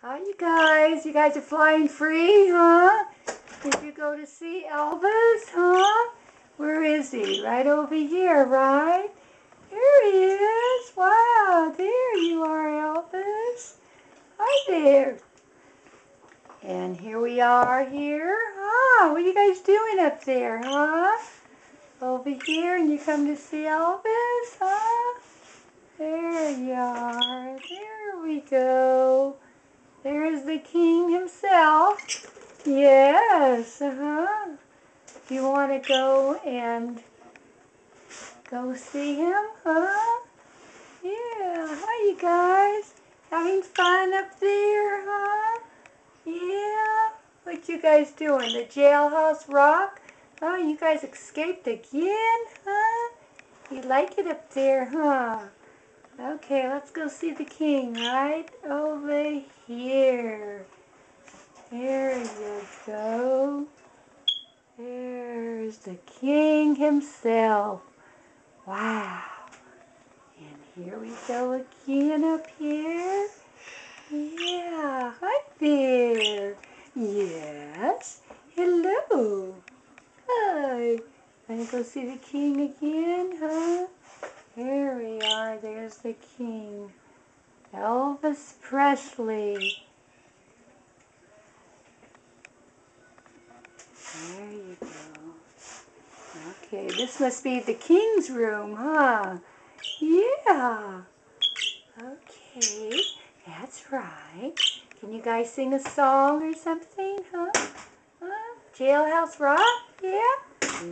Hi, you guys. You guys are flying free, huh? Did you go to see Elvis, huh? Where is he? Right over here, right? Here he is. Wow, there you are, Elvis. Hi there. And here we are here. Ah, what are you guys doing up there, huh? Over here, and you come to see Elvis, huh? There you are. There we go. There's the king himself. Yes, Do you want to go and go see him, huh? Yeah, hi you guys. Having fun up there, huh? Yeah. What you guys doing? The Jailhouse Rock? Oh, you guys escaped again, huh? You like it up there, huh? Okay, let's go see the king right over here. There you go. There's the king himself. Wow. And here we go again up here. Yeah, hi there. Yes. Hello. Hi. Wanna go see the king again, huh? Here we are. There's the king. Elvis Presley. There you go. Okay, this must be the king's room, huh? Yeah. Okay, that's right. Can you guys sing a song or something, huh? Jailhouse Rock? Yeah?